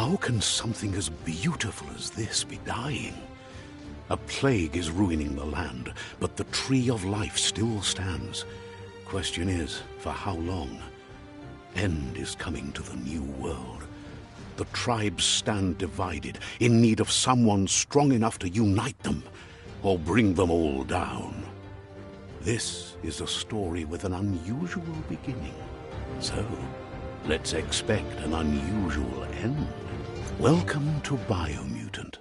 How can something as beautiful as this be dying? A plague is ruining the land, but the tree of life still stands. Question is, for how long? End is coming to the new world. The tribes stand divided, in need of someone strong enough to unite them, or bring them all down. This is a story with an unusual beginning. So, let's expect an unusual end. Welcome to Boimutant.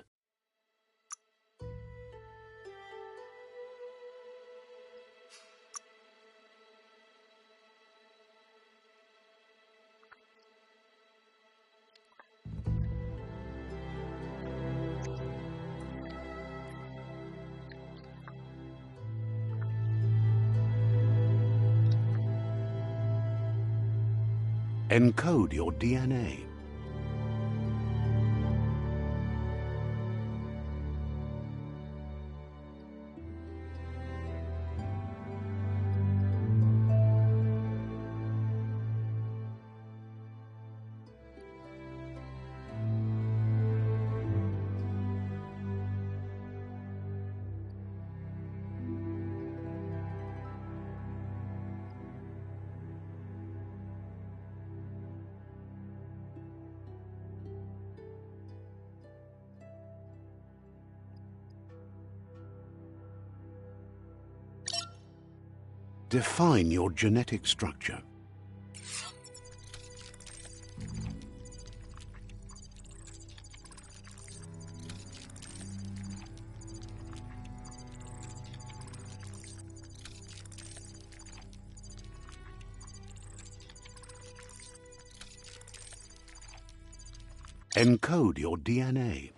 Encode your DNA. Define your genetic structure. Encode your DNA.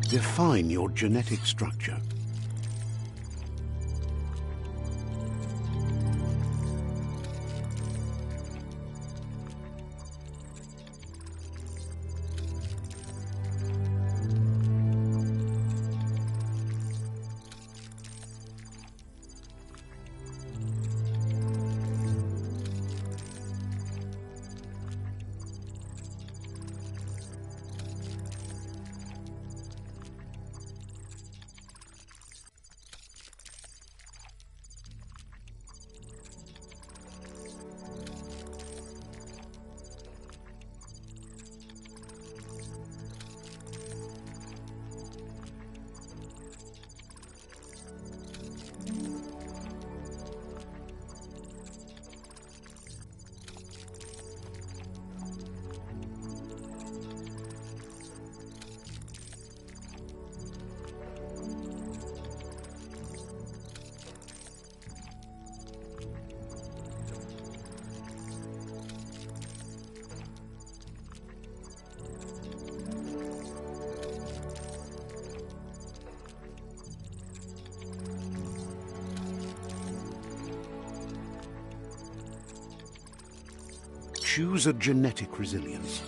Define your genetic structure. Choose a genetic resilience.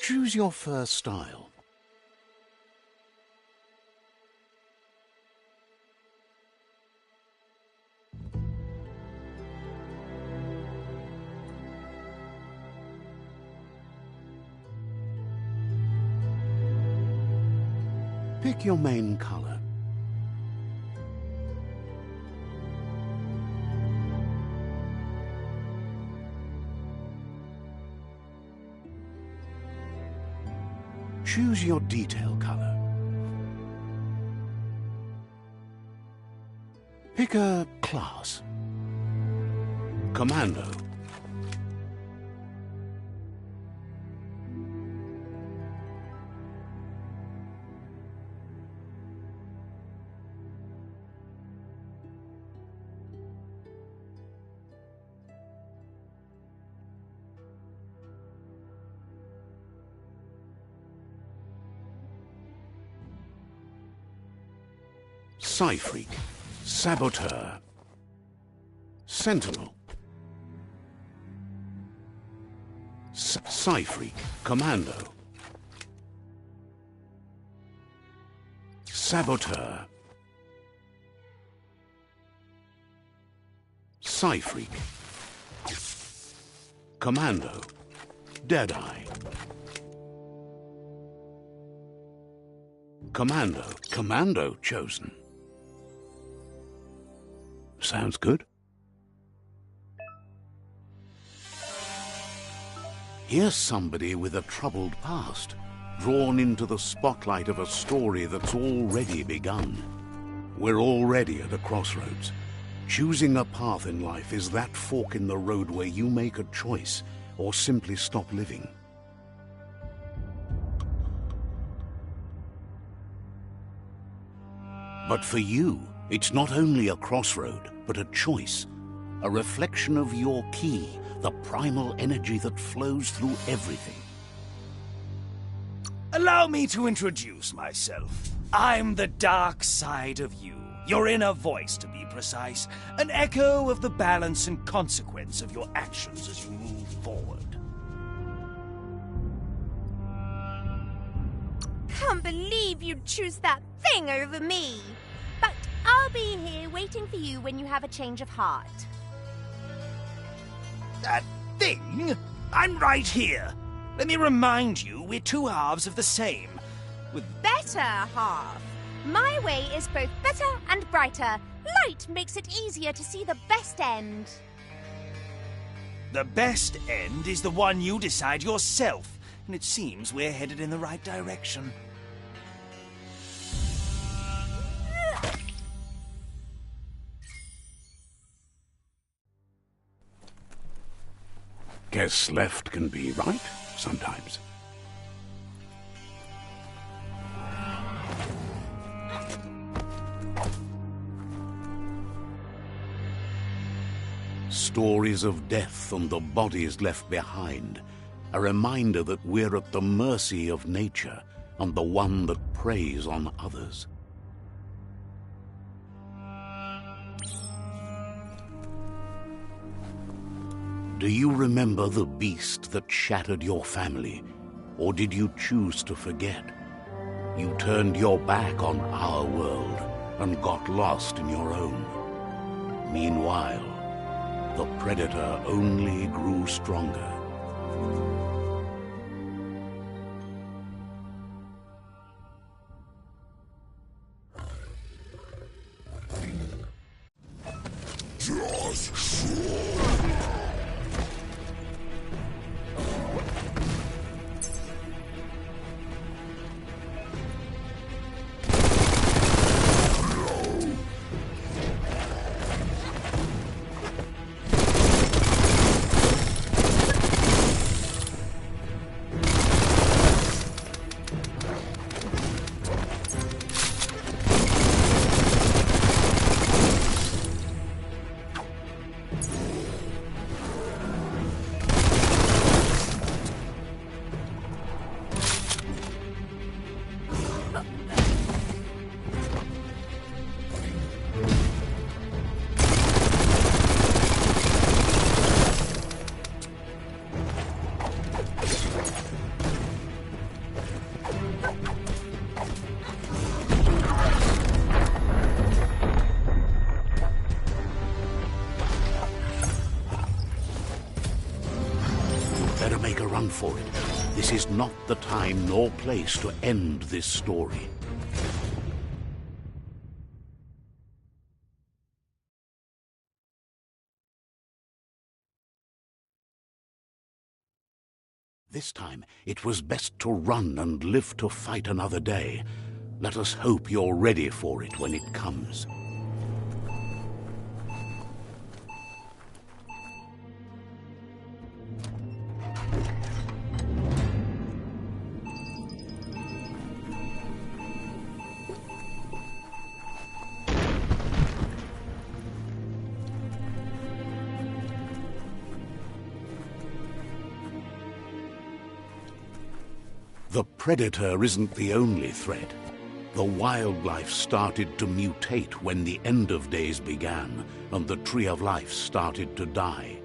Choose your first style. Pick your main color. Choose your detail color. Pick a class. Commando. Psy-Freak, Saboteur, Sentinel, Psy-Freak, Commando, Saboteur, Psy-Freak, Commando, Deadeye, Commando chosen. Sounds good. Here's somebody with a troubled past, drawn into the spotlight of a story that's already begun. We're already at a crossroads. Choosing a path in life is that fork in the road where you make a choice or simply stop living. But for you, it's not only a crossroad, but a choice. A reflection of your ki, the primal energy that flows through everything. Allow me to introduce myself. I'm the dark side of you. Your inner voice, to be precise. An echo of the balance and consequence of your actions as you move forward. Can't believe you'd choose that thing over me. But I'll be here waiting for you when you have a change of heart. That thing? I'm right here. Let me remind you, we're two halves of the same. With Better half. My way is both better and brighter. Light makes it easier to see the best end. the best end is the one you decide yourself, and it seems we're headed in the right direction. Guess left can be right sometimes. Stories of death and the bodies left behind, a reminder that we're at the mercy of nature and the one that preys on others. Do you remember the beast that shattered your family, or did you choose to forget? You turned your back on our world and got lost in your own. Meanwhile, the predator only grew stronger. Better make a run for it. This is not the time nor place to end this story. This time, it was best to run and live to fight another day. Let us hope you're ready for it when it comes. The predator isn't the only threat. The wildlife started to mutate when the end of days began, and the Tree of Life started to die.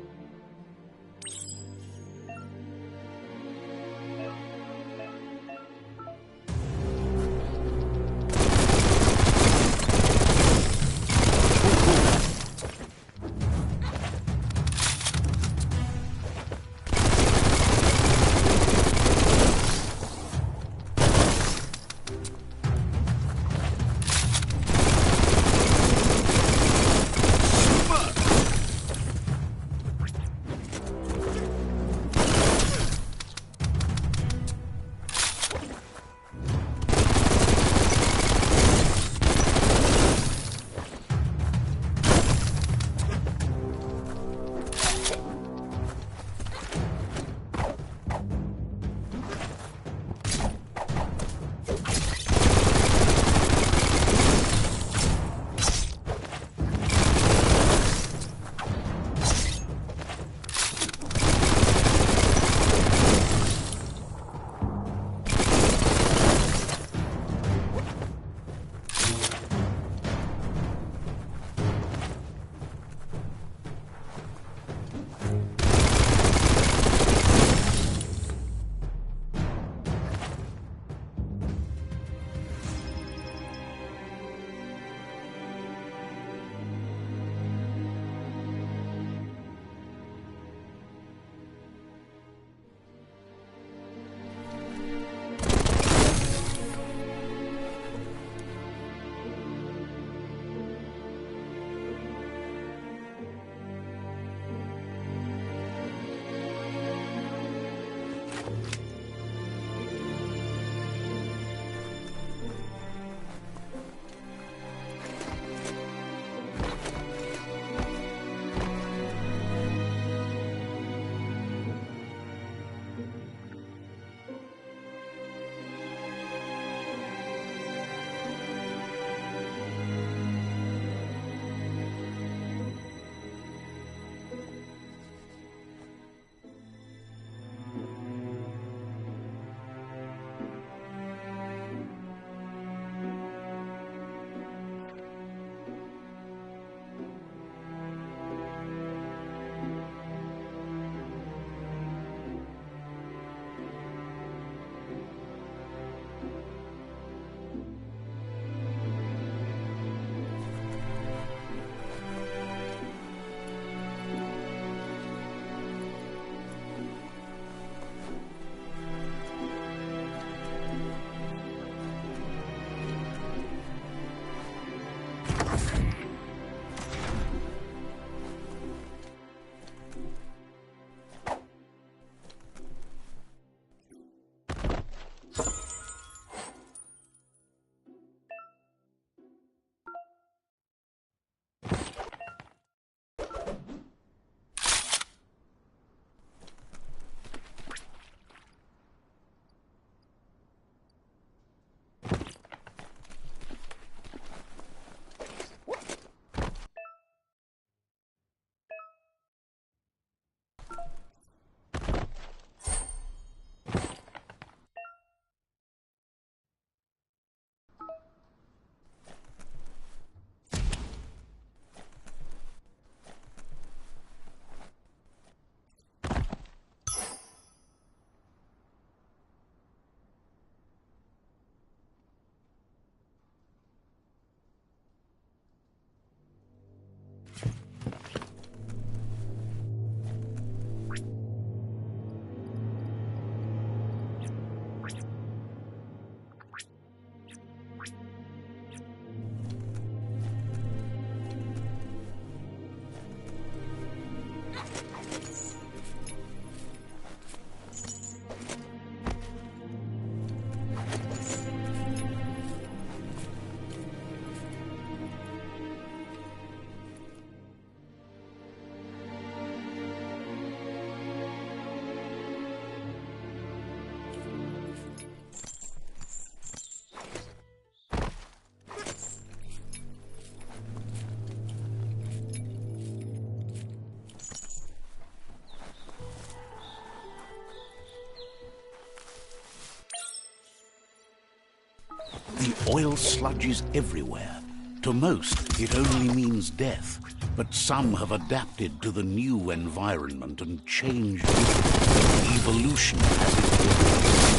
The oil sludges everywhere. To most, it only means death. But some have adapted to the new environment and changed with it. Evolution has its way.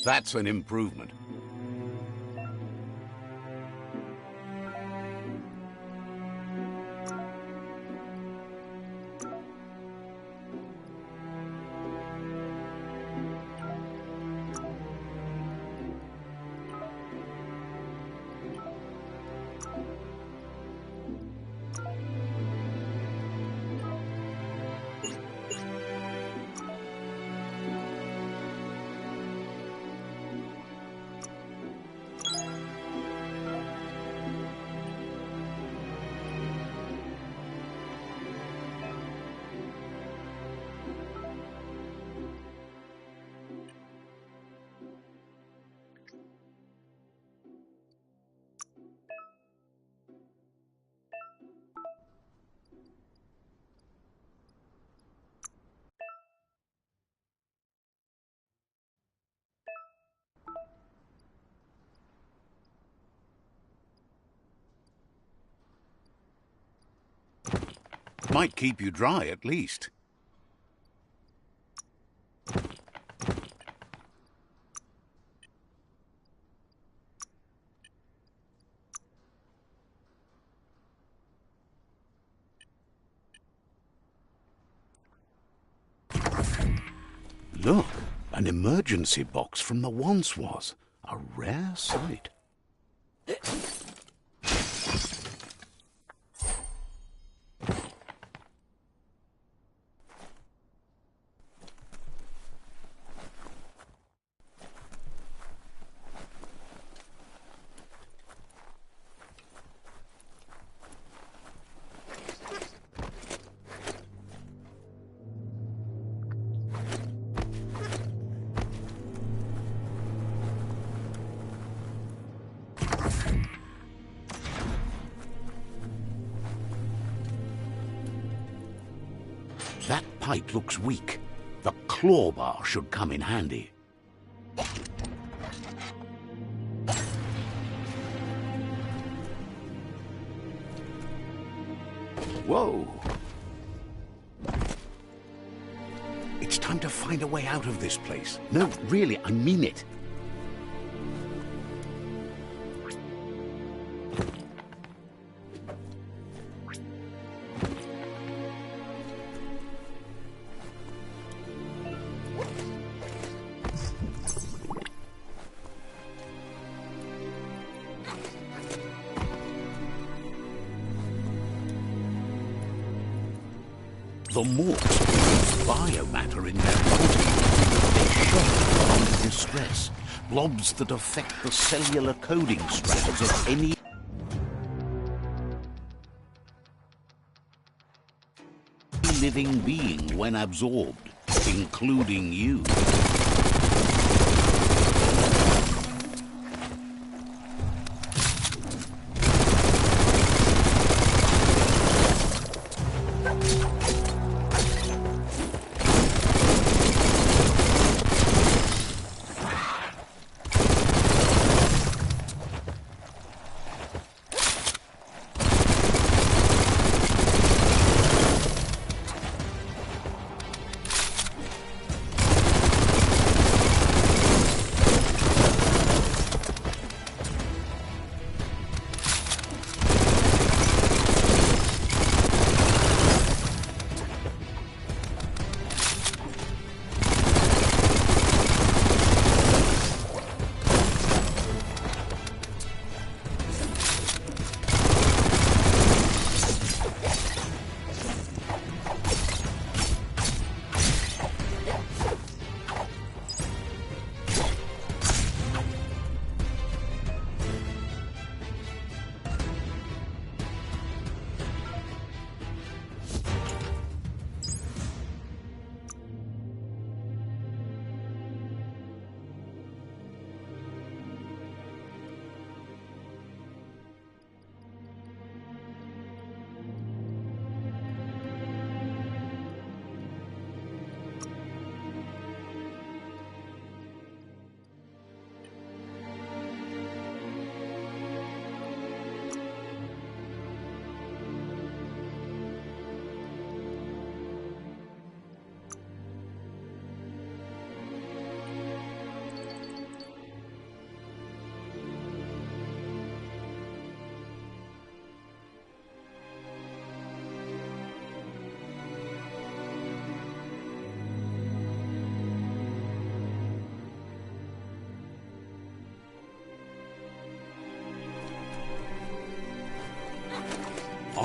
That's an improvement. Might keep you dry, at least. Look, an emergency box from the once was. A rare sight. That pipe looks weak. The claw bar should come in handy. Whoa! It's time to find a way out of this place. No, really, I mean it. The morphs produce biomatter in their body. They shock under distress. Blobs that affect the cellular coding strands of any living being when absorbed, including you.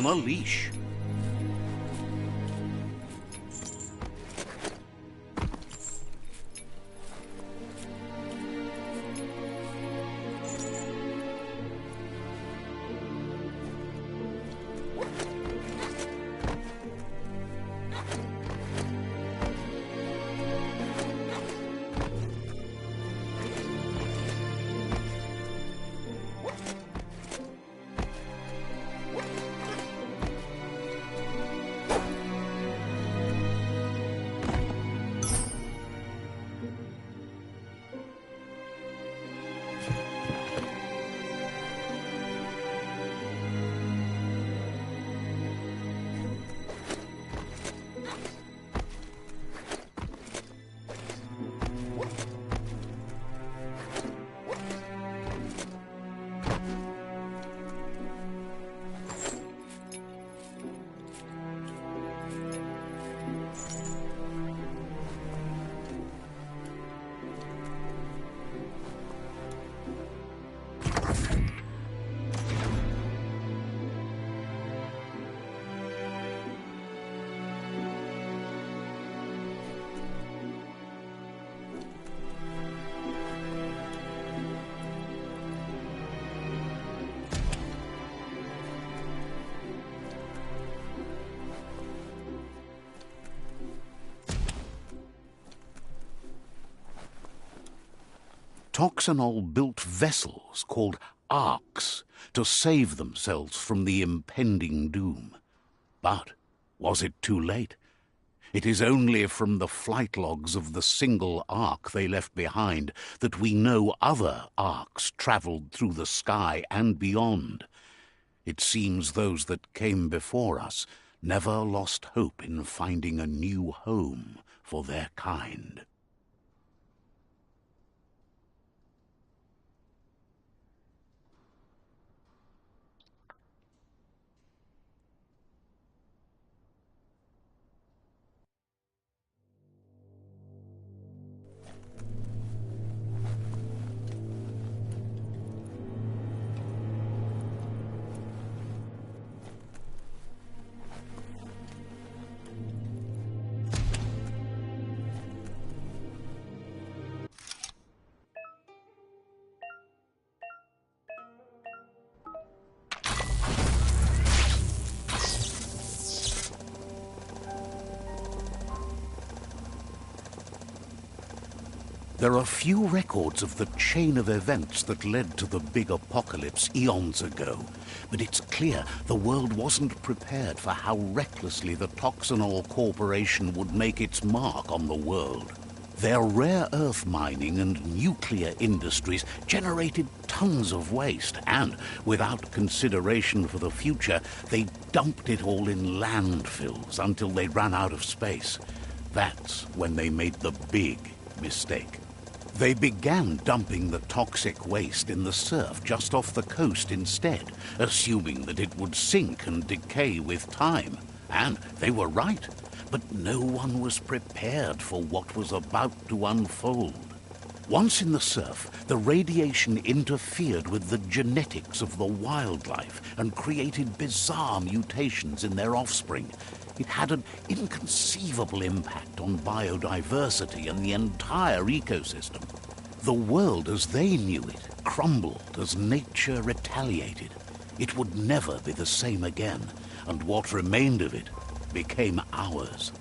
on a leash. Toxanol built vessels called arks to save themselves from the impending doom. But was it too late? It is only from the flight logs of the single ark they left behind that we know other arks travelled through the sky and beyond. It seems those that came before us never lost hope in finding a new home for their kind. There are few records of the chain of events that led to the big apocalypse eons ago, but it's clear the world wasn't prepared for how recklessly the Toxanol Corporation would make its mark on the world. Their rare earth mining and nuclear industries generated tons of waste, and, without consideration for the future, they dumped it all in landfills until they ran out of space. That's when they made the big mistake. They began dumping the toxic waste in the surf just off the coast instead, assuming that it would sink and decay with time. And they were right, but no one was prepared for what was about to unfold. Once in the surf, the radiation interfered with the genetics of the wildlife and created bizarre mutations in their offspring. It had an inconceivable impact on biodiversity and the entire ecosystem. The world as they knew it crumbled as nature retaliated. It would never be the same again, and what remained of it became ours.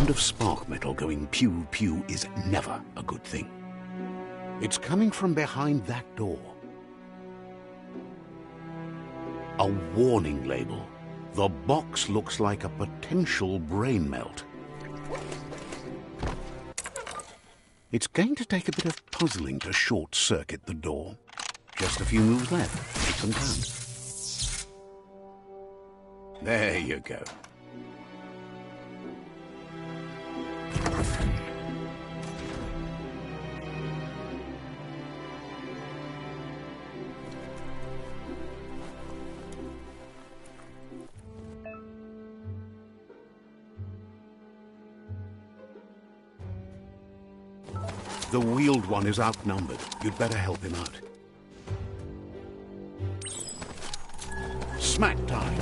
Of spark metal going pew-pew is never a good thing. It's coming from behind that door. A warning label. The box looks like a potential brain melt. It's going to take a bit of puzzling to short-circuit the door. Just a few moves left. Make them count. There you go. The Wheeled One is outnumbered. You'd better help him out. Smack time.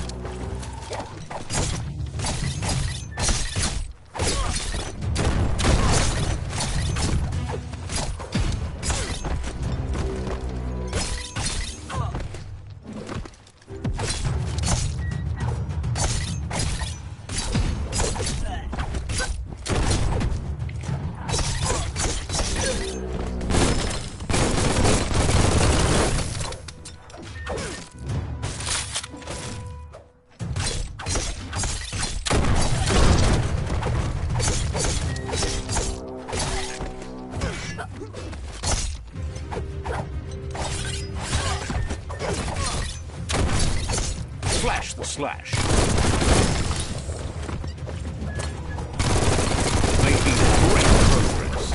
Flash the slash. Making great progress.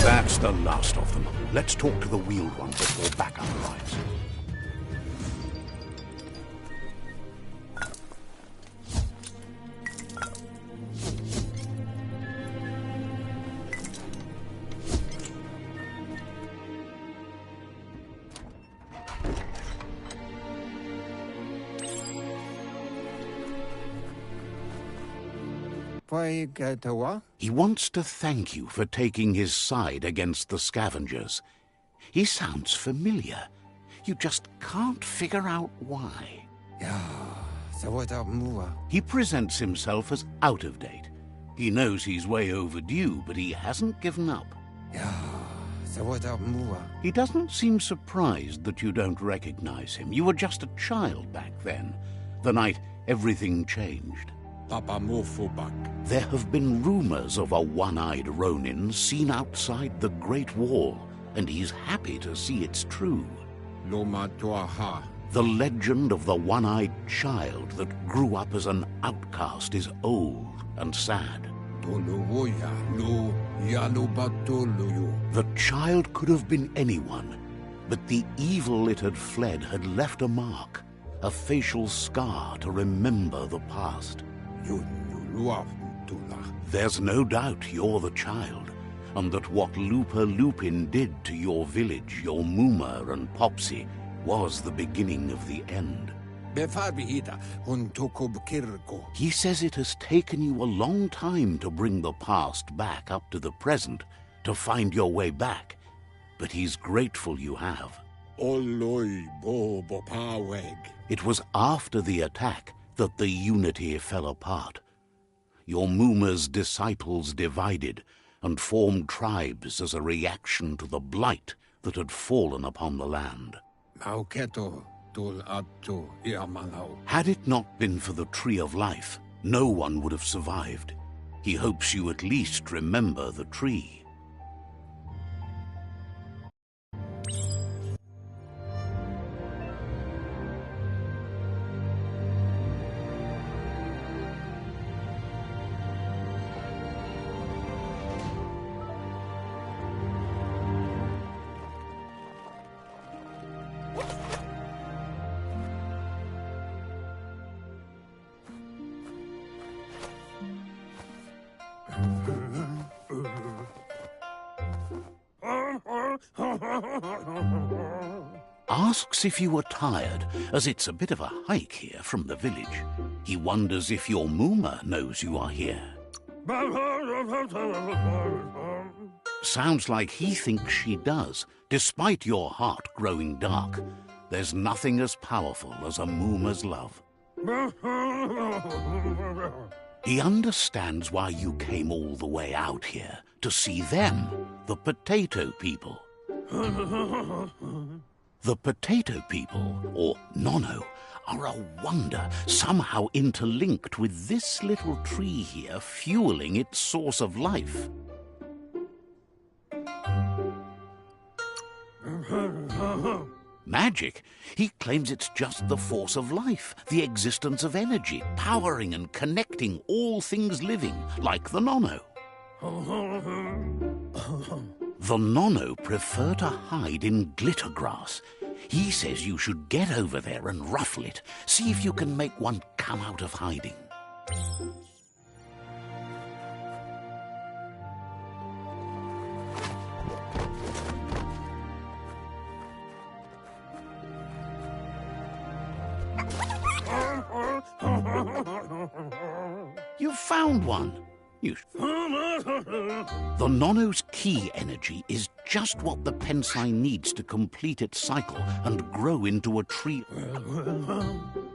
That's the last of them. Let's talk to the Wheeled One before backup arrives. He wants to thank you for taking his side against the scavengers. He sounds familiar. You just can't figure out why. He presents himself as out of date. He knows he's way overdue, but he hasn't given up. He doesn't seem surprised that you don't recognize him. You were just a child back then, the night everything changed. There have been rumors of a one-eyed Ronin seen outside the Great Wall, and he's happy to see it's true. The legend of the one-eyed child that grew up as an outcast is old and sad. The child could have been anyone, but the evil it had fled had left a mark, a facial scar to remember the past. There's no doubt you're the child, and that what Lupa Lupin did to your village, your Muma and Popsy, was the beginning of the end. He says it has taken you a long time to bring the past back up to the present, to find your way back, but he's grateful you have. It was after the attack that the unity fell apart. Your Muma's disciples divided and formed tribes as a reaction to the blight that had fallen upon the land. Had it not been for the Tree of Life, no one would have survived. He hopes you at least remember the tree. Asks if you were tired, as it's a bit of a hike here from the village. He wonders if your Muma knows you are here. Sounds like he thinks she does. Despite your heart growing dark, there's nothing as powerful as a Mooma's love. He understands why you came all the way out here, to see them, the potato people. The potato people, or Nono, are a wonder, somehow interlinked with this little tree here fueling its source of life. Magic? He claims it's just the force of life, the existence of energy, powering and connecting all things living, like the Nono. The Nono prefer to hide in glitter grass. He says you should get over there and ruffle it. See if you can make one come out of hiding. You found one. The Nono's ki energy is just what the Pensai needs to complete its cycle and grow into a tree.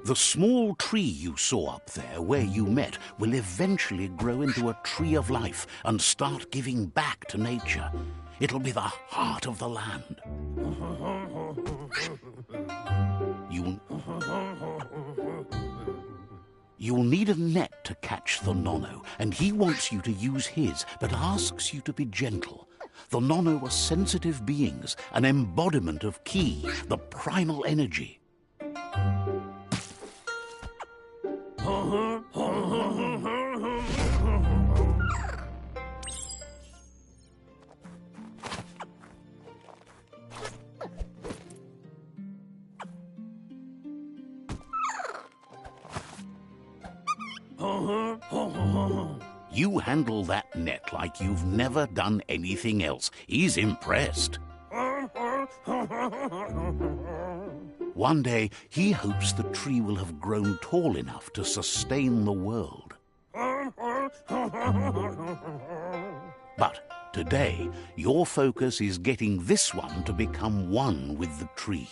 The small tree you saw up there where you met will eventually grow into a tree of life and start giving back to nature. It'll be the heart of the land. You'll need a net to catch the Nono, and he wants you to use his, but asks you to be gentle. The Nono are sensitive beings, an embodiment of ki, the primal energy. You handle that net like you've never done anything else. He's impressed. One day, he hopes the tree will have grown tall enough to sustain the world. But today, your focus is getting this one to become one with the tree.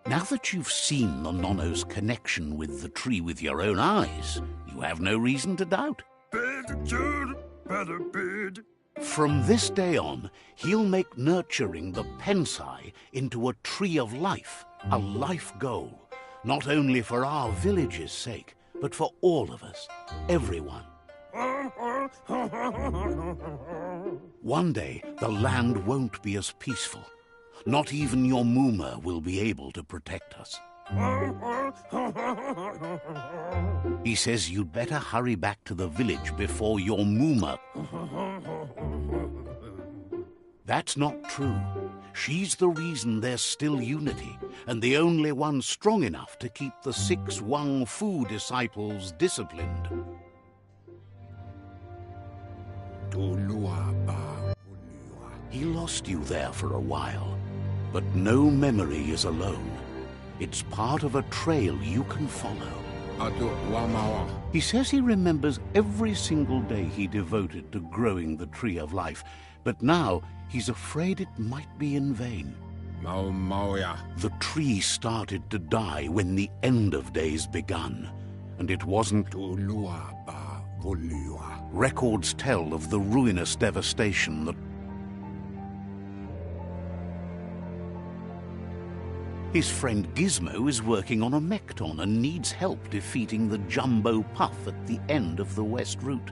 Now that you've seen the Nono's connection with the tree with your own eyes, you have no reason to doubt. From this day on, he'll make nurturing the Pensai into a tree of life, a life goal, not only for our village's sake, but for all of us, everyone. One day, the land won't be as peaceful. Not even your Mooma will be able to protect us. He says you'd better hurry back to the village before your Mooma... That's not true. She's the reason there's still unity, and the only one strong enough to keep the 6 Wang Fu disciples disciplined. He lost you there for a while, but no memory is alone. It's part of a trail you can follow. He says he remembers every single day he devoted to growing the tree of life, but now he's afraid it might be in vain. The tree started to die when the end of days begun, and it wasn't... Records tell of the ruinous devastation that... His friend Gizmo is working on a Mekton and needs help defeating the Jumbo Puff at the end of the West Route.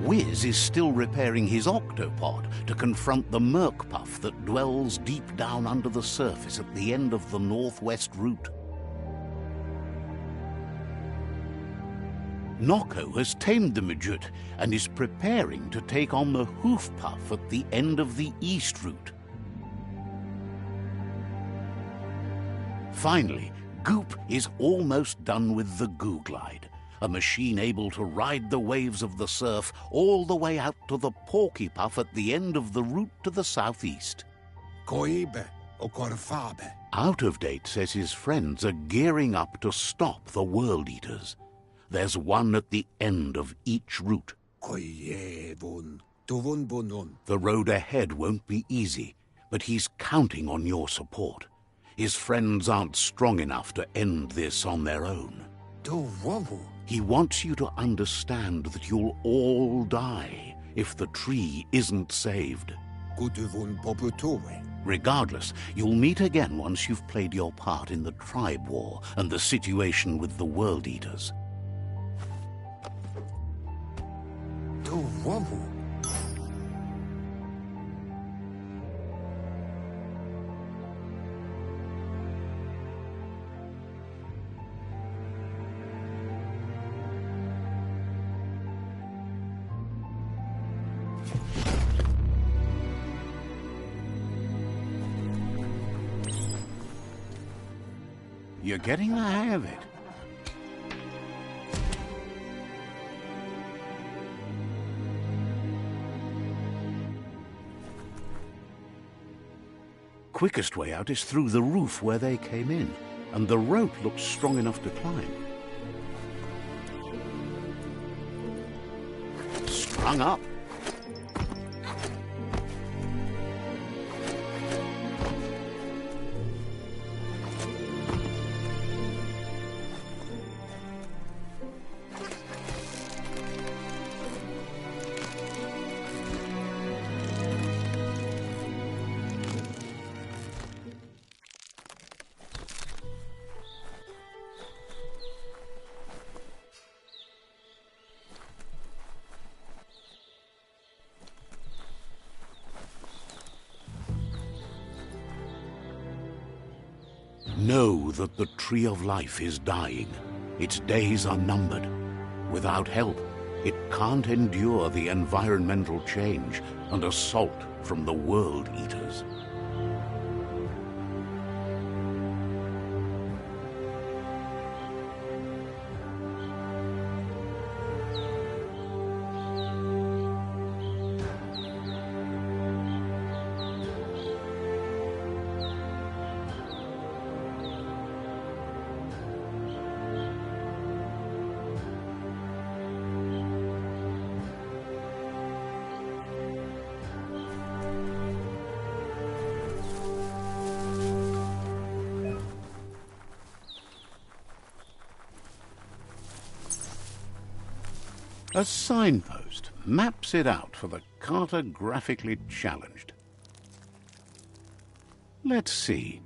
Wiz is still repairing his octopod to confront the Merc Puff that dwells deep down under the surface at the end of the Northwest Route. Noko has tamed the Midget and is preparing to take on the Hoof Puff at the end of the East Route. Finally, Goop is almost done with the Goo Glide, a machine able to ride the waves of the surf all the way out to the Porky Puff at the end of the route to the southeast. Koibe o Korfabe. Out of Date says his friends are gearing up to stop the World Eaters. There's one at the end of each route. Koyevun. Tuvun bunun. The road ahead won't be easy, but he's counting on your support. His friends aren't strong enough to end this on their own. Tuwawu. He wants you to understand that you'll all die if the tree isn't saved. Kutuvun poputuwe. Regardless, you'll meet again once you've played your part in the tribe war and the situation with the World Eaters. Tuwawu. You're getting the hang of it. Quickest way out is through the roof where they came in, and the rope looks strong enough to climb. Strung up. Know that the Tree of Life is dying. Its days are numbered. Without help, it can't endure the environmental change and assault from the World Eaters. A signpost maps it out for the cartographically challenged. Let's see.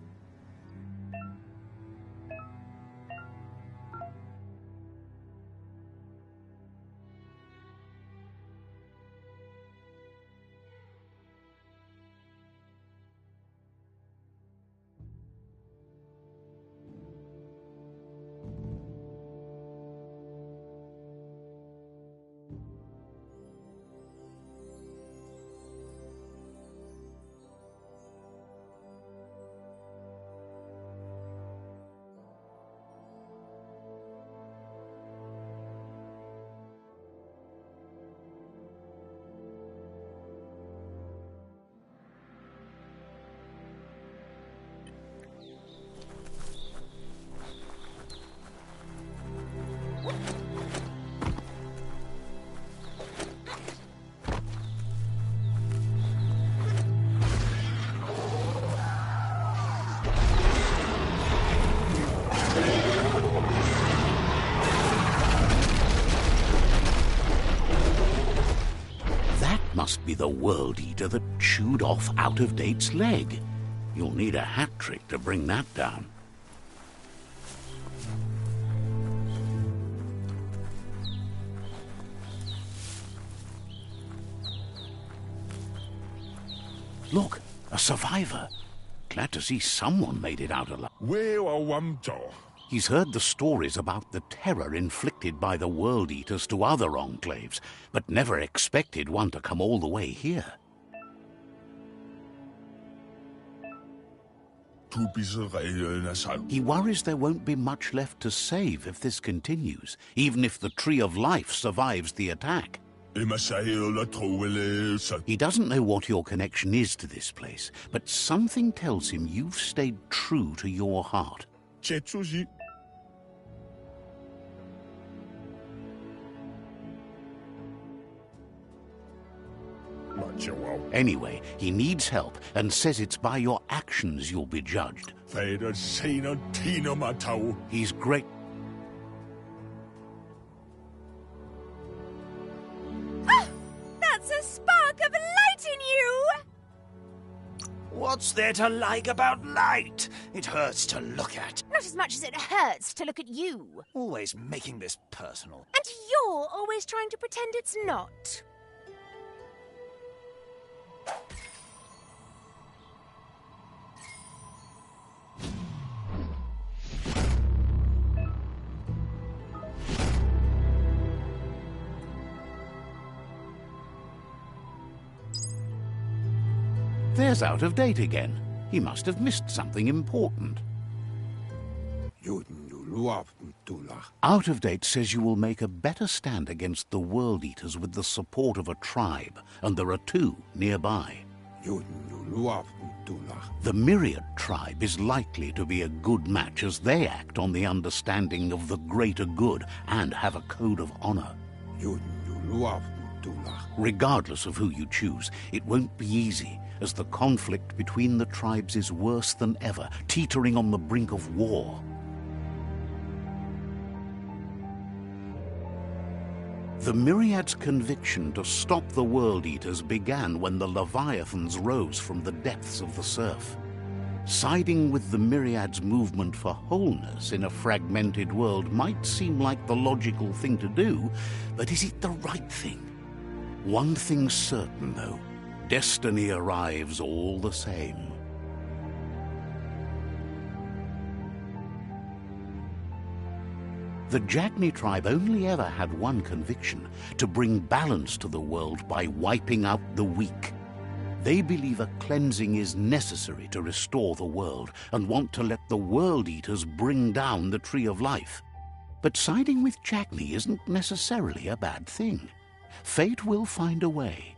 Must be the World Eater that chewed off Out of Date's leg. You'll need a hat trick to bring that down. Look, a survivor. Glad to see someone made it out alive. He's heard the stories about the terror inflicted by the World Eaters to other enclaves, but never expected one to come all the way here. He worries there won't be much left to save if this continues, even if the Tree of Life survives the attack. He doesn't know what your connection is to this place, but something tells him you've stayed true to your heart. Anyway, he needs help and says it's by your actions you'll be judged. He's great. That's a spark of light in you! What's there to like about light? It hurts to look at. Not as much as it hurts to look at you. Always making this personal. And you're always trying to pretend it's not. There's Out of Date again. He must have missed something important. Out of Date says you will make a better stand against the World Eaters with the support of a tribe, and there are 2 nearby. The Myriad tribe is likely to be a good match as they act on the understanding of the greater good and have a code of honor. Regardless of who you choose, it won't be easy, as the conflict between the tribes is worse than ever, teetering on the brink of war. The Myriad's conviction to stop the World Eaters began when the Leviathans rose from the depths of the surf. Siding with the Myriad's movement for wholeness in a fragmented world might seem like the logical thing to do, but is it the right thing? One thing's certain, though. Destiny arrives all the same. The Jagni tribe only ever had one conviction: to bring balance to the world by wiping out the weak. They believe a cleansing is necessary to restore the world and want to let the World Eaters bring down the Tree of Life. But siding with Jagni isn't necessarily a bad thing. Fate will find a way.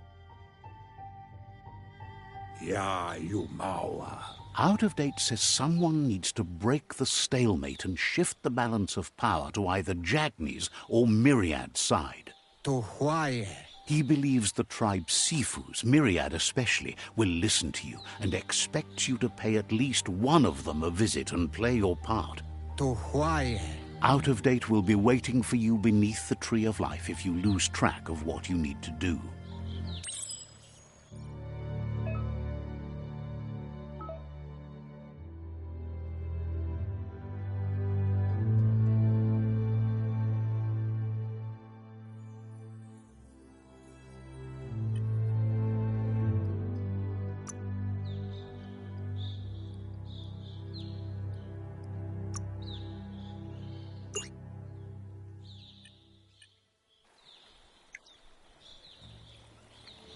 Out of Date says someone needs to break the stalemate and shift the balance of power to either Jagni's or Myriad's side. He believes the tribe Sifus, Myriad especially, will listen to you and expects you to pay at least one of them a visit and play your part. Out of Date will be waiting for you beneath the Tree of Life if you lose track of what you need to do.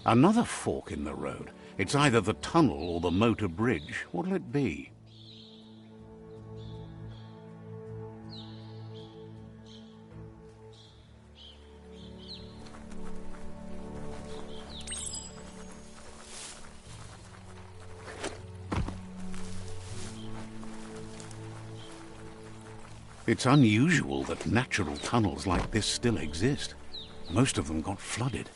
Another fork in the road. It's either the tunnel or the motor bridge. What'll it be? It's unusual that natural tunnels like this still exist. Most of them got flooded.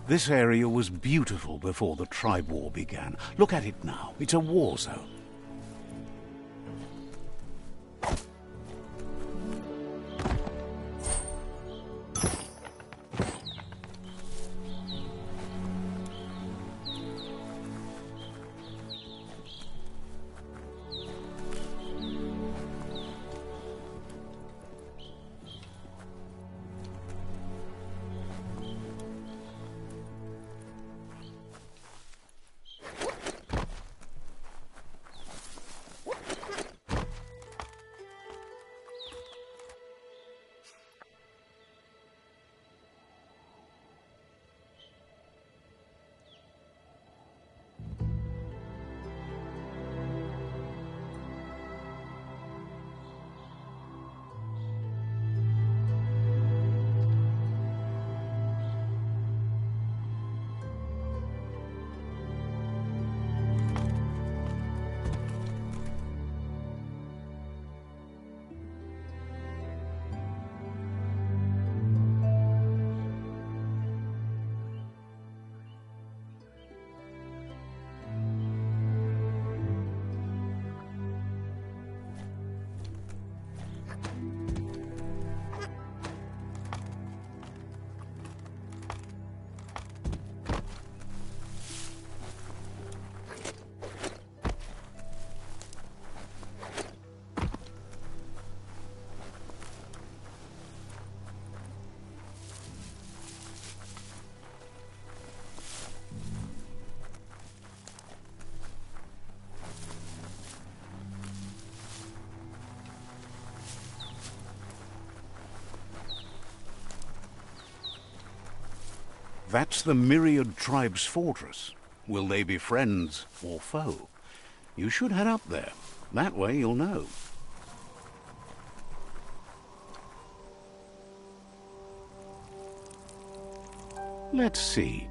This area was beautiful before the tribe war began. Look at it now. It's a war zone. That's the Myriad Tribe's fortress. Will they be friends or foe? You should head up there. That way you'll know. Let's see.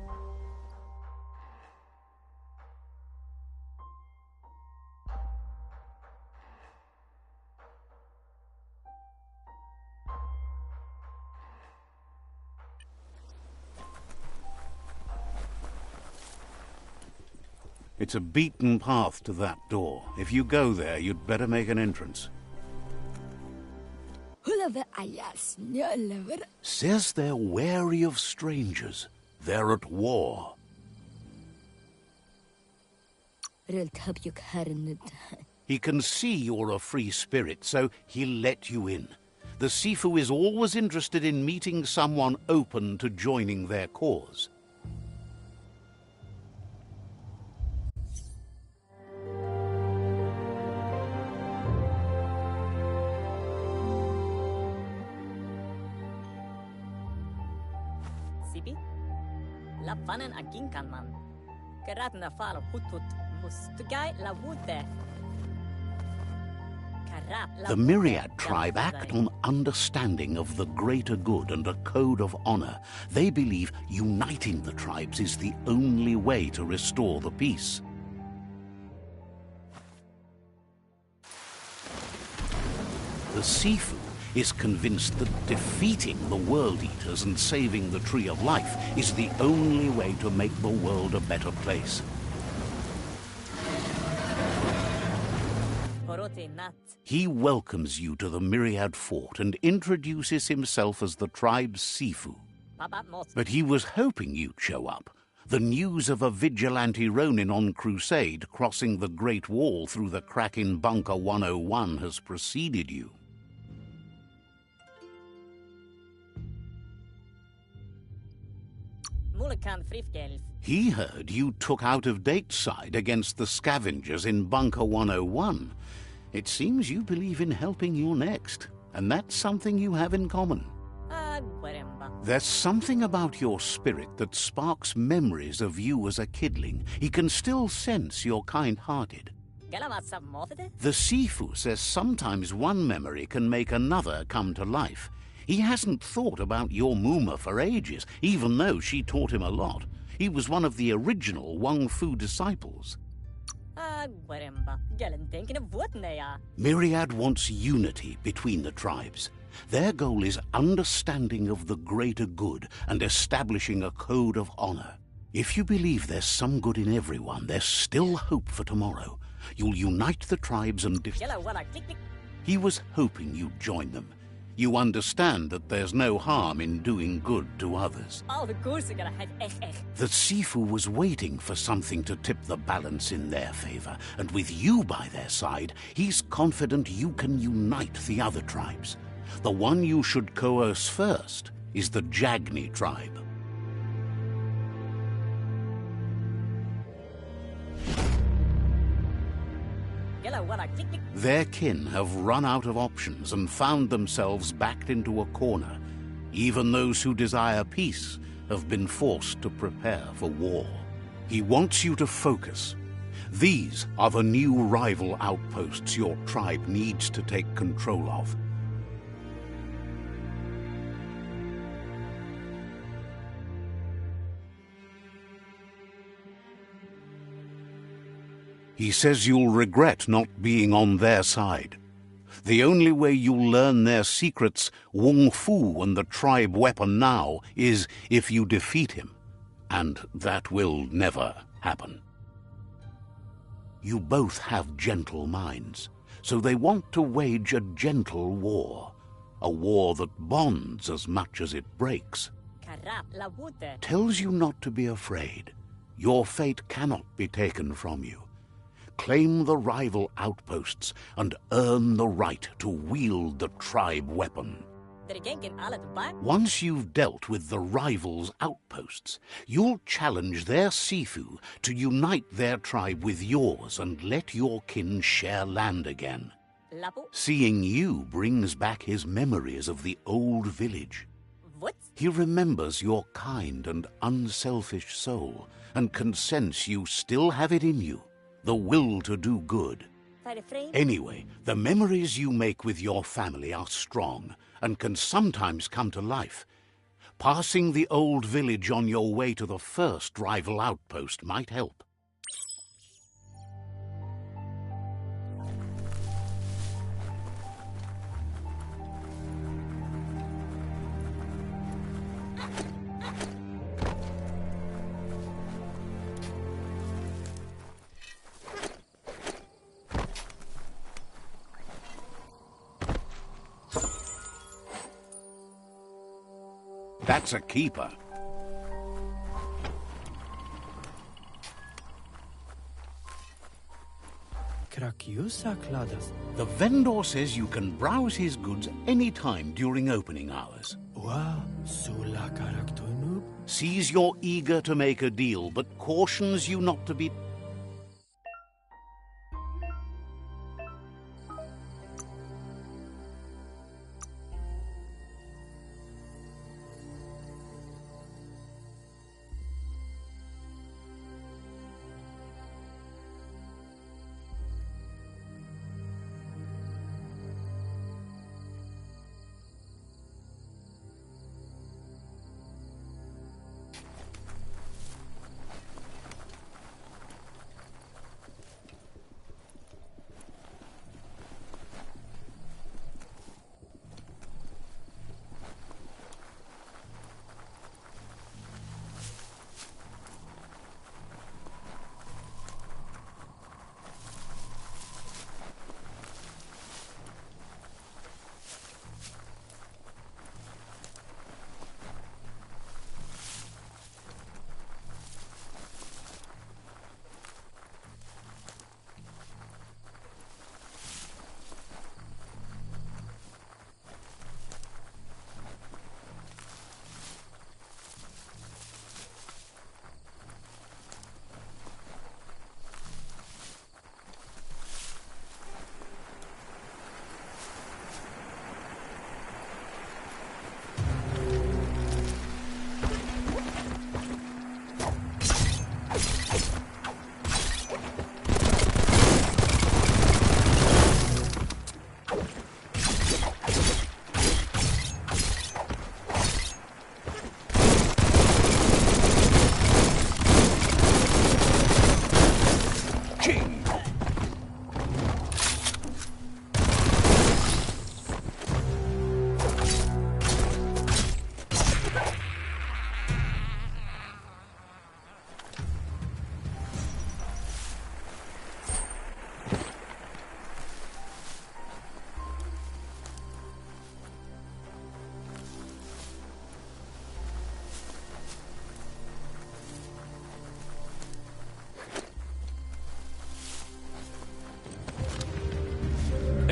It's a beaten path to that door. If you go there, you'd better make an entrance. Says they're wary of strangers. They're at war. He can see you're a free spirit, so he'll let you in. The Sifu is always interested in meeting someone open to joining their cause. Lafanen aginkan man. Karatna fal hutut mustugai la wute. The Myriad tribe act on understanding of the greater good and a code of honor. They believe uniting the tribes is the only way to restore the peace. The Sifu is convinced that defeating the World Eaters and saving the Tree of Life is the only way to make the world a better place. He welcomes you to the Myriad Fort and introduces himself as the tribe's Sifu. But he was hoping you'd show up. The news of a vigilante Ronin on crusade crossing the Great Wall through the crack in Bunker 101 has preceded you. He heard you took out-of-date side against the scavengers in Bunker 101. It seems you believe in helping your next, and that's something you have in common. There's something about your spirit that sparks memories of you as a kidling. He can still sense you're kind-hearted. The Sifu says sometimes one memory can make another come to life. He hasn't thought about your Muma for ages, even though she taught him a lot. He was one of the original Wang Fu disciples. Myriad wants unity between the tribes. Their goal is understanding of the greater good and establishing a code of honor. If you believe there's some good in everyone, there's still hope for tomorrow. You'll unite the tribes and Yellow, what a click, click. He was hoping you'd join them. You understand that there's no harm in doing good to others. All the goals are gonna have echt. The Sifu was waiting for something to tip the balance in their favor, and with you by their side, he's confident you can unite the other tribes. The one you should coerce first is the Jagni tribe. Yellow, what a click, click. Their kin have run out of options and found themselves backed into a corner. Even those who desire peace have been forced to prepare for war. He wants you to focus. These are the new rival outposts your tribe needs to take control of. He says you'll regret not being on their side. The only way you'll learn their secrets, Wung Fu and the tribe weapon now, is if you defeat him. And that will never happen. You both have gentle minds, so they want to wage a gentle war. A war that bonds as much as it breaks. Karap, la wute. Tells you not to be afraid. Your fate cannot be taken from you. Claim the rival outposts and earn the right to wield the tribe weapon. Der genken alle te back. Once you've dealt with the rivals' outposts, you'll challenge their Sifu to unite their tribe with yours and let your kin share land again. Lapu. Seeing you brings back his memories of the old village. What? He remembers your kind and unselfish soul and can sense you still have it in you. The will to do good. By the frame. Anyway, the memories you make with your family are strong and can sometimes come to life. Passing the old village on your way to the first rival outpost might help. That's a keeper. The vendor says you can browse his goods any time during opening hours. Sees you're eager to make a deal, but cautions you not to be...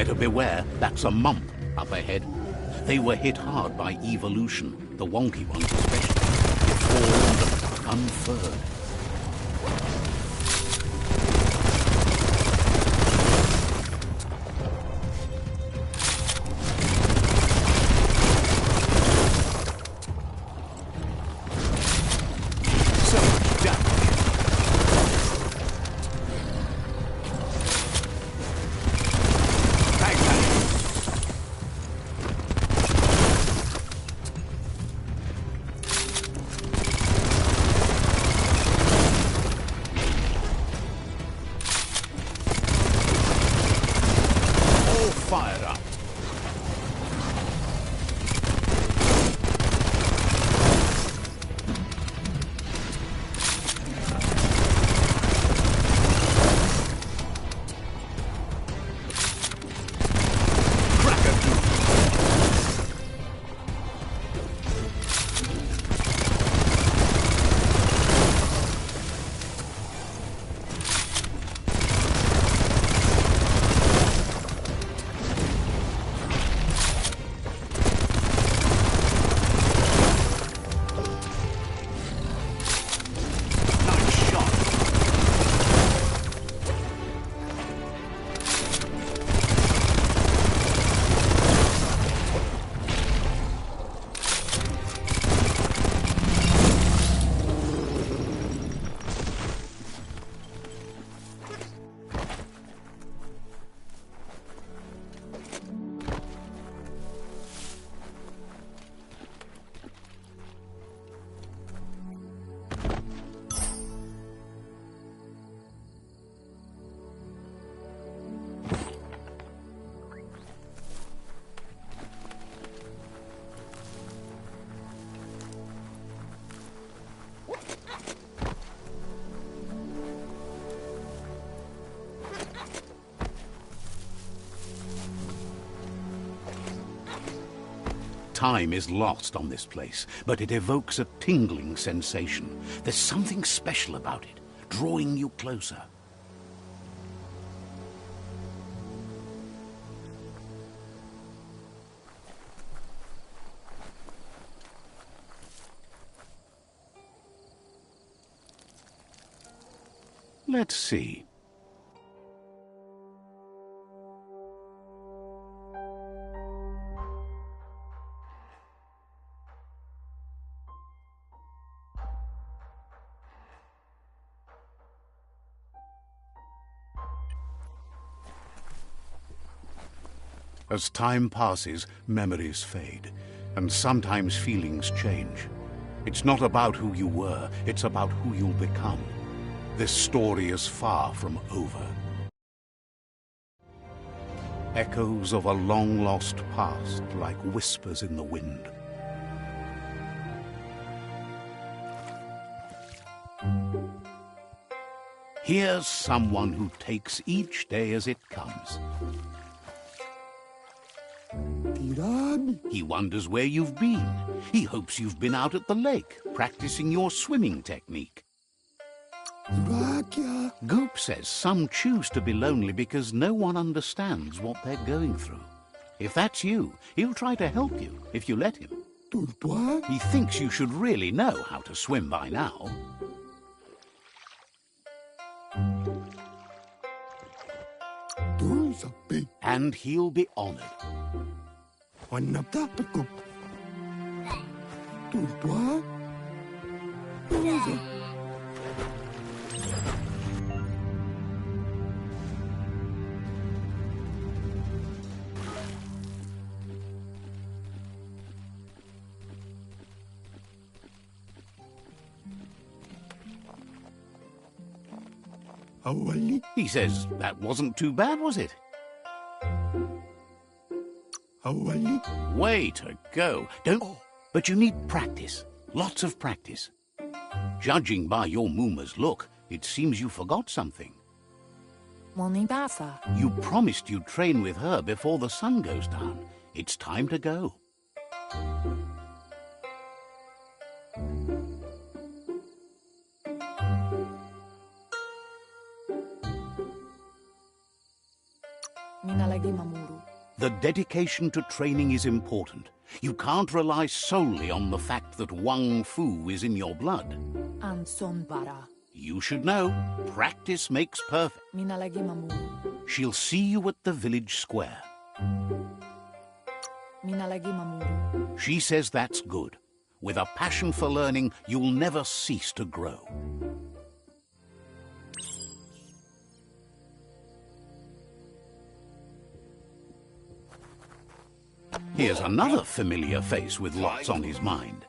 Better beware, that's a mump up ahead. They were hit hard by evolution, the wonky ones especially. Deformed, unfurred. Fired up. Time is lost on this place, but it evokes a tingling sensation. There's something special about it, drawing you closer. Let's see. As time passes, memories fade, and sometimes feelings change. It's not about who you were, it's about who you'll become. This story is far from over. Echoes of a long-lost past, like whispers in the wind. Here's someone who takes each day as it comes. He wonders where you've been. He hopes you've been out at the lake, practicing your swimming technique. Goop says some choose to be lonely because no one understands what they're going through. If that's you, he'll try to help you, if you let him. He thinks you should really know how to swim by now. And he'll be honored. He says that wasn't too bad, was it? Way to go. But you need practice. Lots of practice. Judging by your Mooma's look, it seems you forgot something. You promised you'd train with her before the sun goes down. It's time to go. Minalagi mamuru. The dedication to training is important. You can't rely solely on the fact that Wang Fu is in your blood. Anson bara. You should know, practice makes perfect. Minalagi mamuru. She'll see you at the village square. Minalagi mamuru. She says that's good. With a passion for learning, you'll never cease to grow. Here's another familiar face with lots on his mind.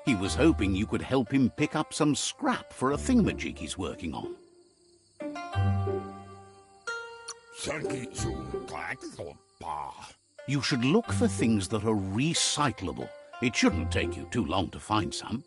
He was hoping you could help him pick up some scrap for a thingamajig he's working on. You should look for things that are recyclable. It shouldn't take you too long to find some.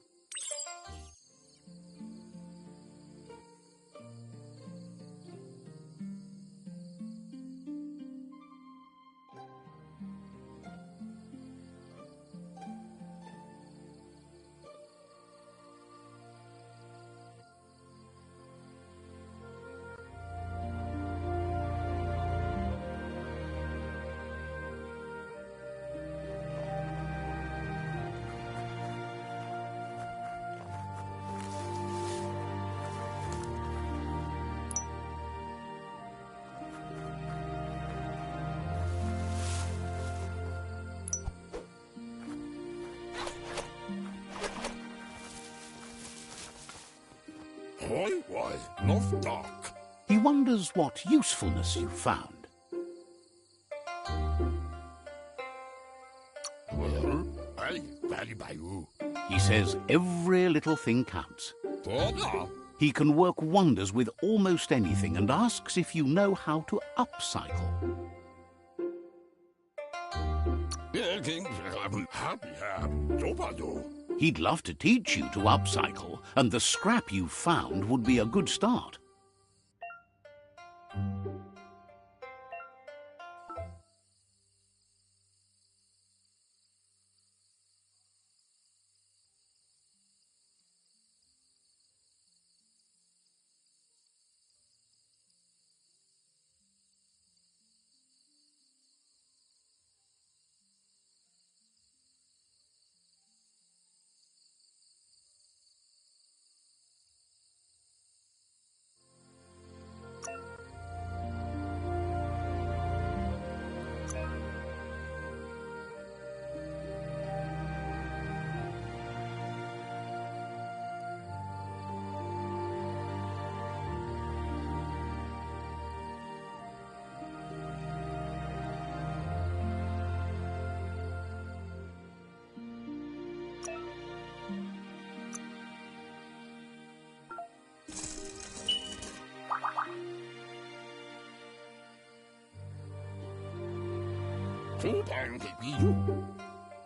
He wonders what usefulness you found. He says every little thing counts. He can work wonders with almost anything and asks if you know how to upcycle. He'd love to teach you to upcycle, and the scrap you found would be a good start.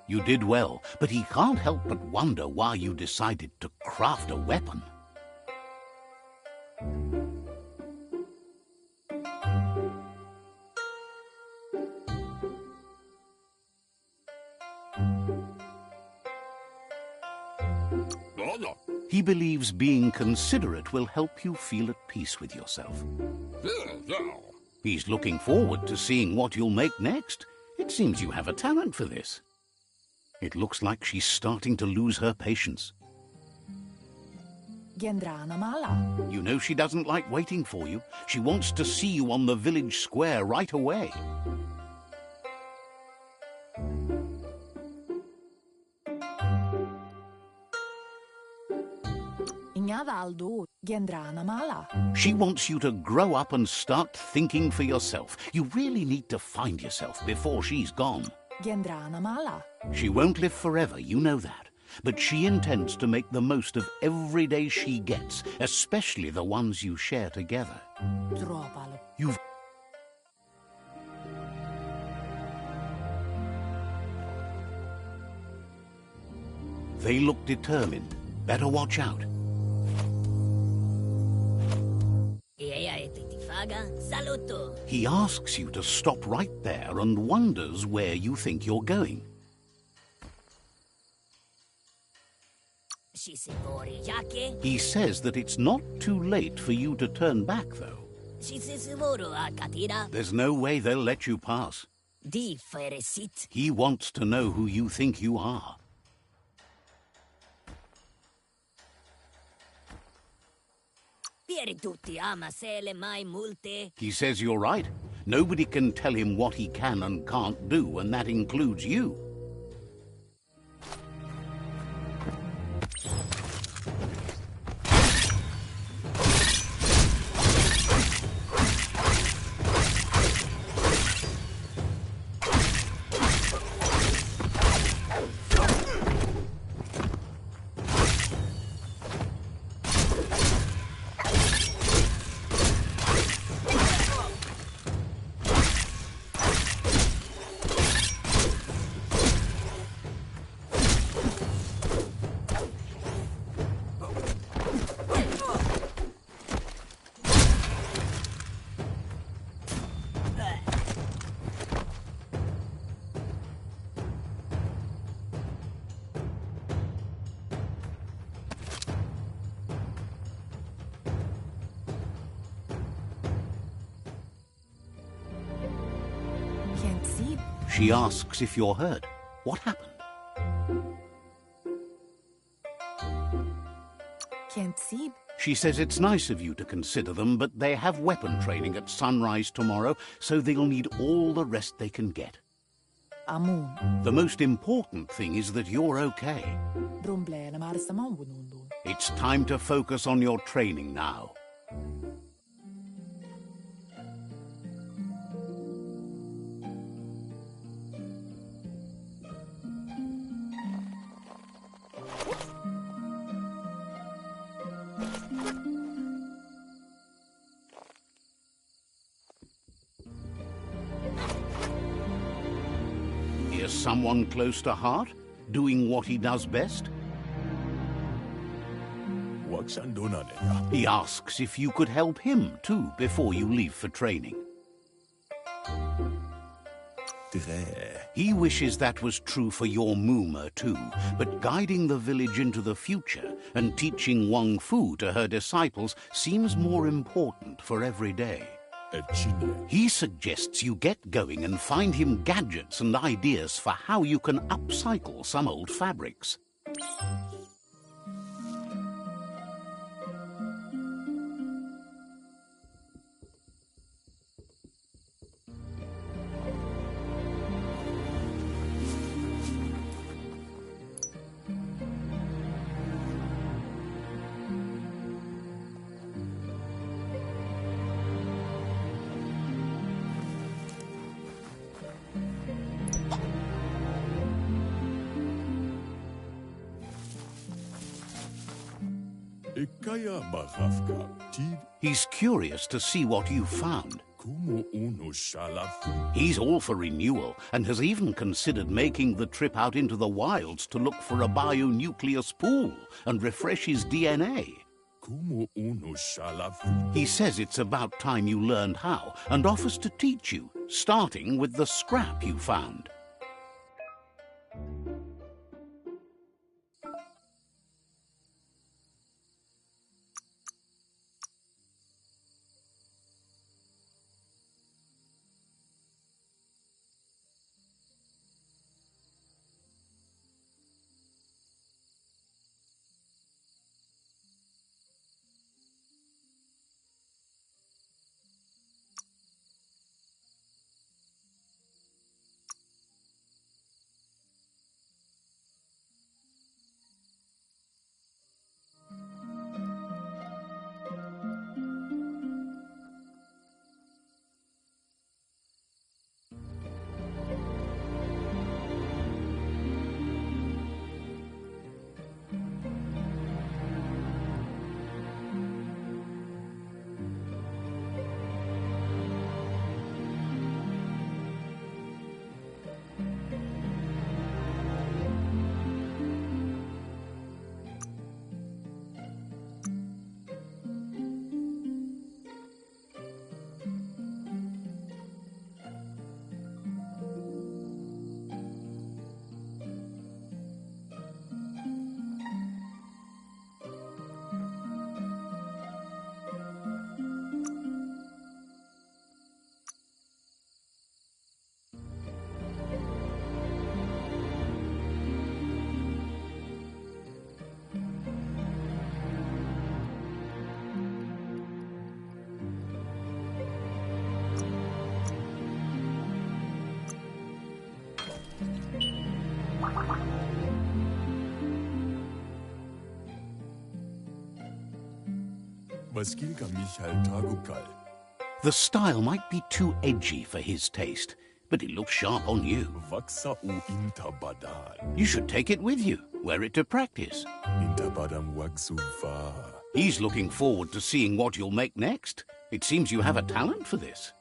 You did well, but he can't help but wonder why you decided to craft a weapon. He believes being considerate will help you feel at peace with yourself. He's looking forward to seeing what you'll make next. It seems you have a talent for this. It looks like she's starting to lose her patience. Gendrana mala. You know she doesn't like waiting for you. She wants to see you on the village square right away. Inyavaldu. Gendrana mala. She wants you to grow up and start thinking for yourself. You really need to find yourself before she's gone. Gendrana mala. She won't live forever, you know that. But she intends to make the most of every day she gets, especially the ones you share together. Tropalo. You've... They look determined. Better watch out. He asks you to stop right there and wonders where you think you're going. He says that it's not too late for you to turn back, though. There's no way they'll let you pass. He wants to know who you think you are. He says you're right. Nobody can tell him what he can and can't do, and that includes you. Can't see. She asks if you're hurt. What happened? Can't see. She says it's nice of you to consider them, but they have weapon training at sunrise tomorrow, so they'll need all the rest they can get. Amun. The most important thing is that you're okay. Bromblene maar is de man doen. It's time to focus on your training now. Is someone close to heart, doing what he does best? He asks if you could help him too before you leave for training. He wishes that was true for your Mooma too, but guiding the village into the future and teaching Wang Fu to her disciples seems more important for every day. He suggests you get going and find him gadgets and ideas for how you can upcycle some old fabrics. He's curious to see what you've found. He's all for renewal and has even considered making the trip out into the wilds to look for a bionucleus pool and refresh his DNA. He says it's about time you learned how and offers to teach you, starting with the scrap you found. Maskil ka Michal Tagukal. The style might be too edgy for his taste, but it looks sharp on you. Vaksa u intabadal. You should take it with you, wear it to practice. Intabadam wagsuva. He's looking forward to seeing what you'll make next. It seems you have a talent for this.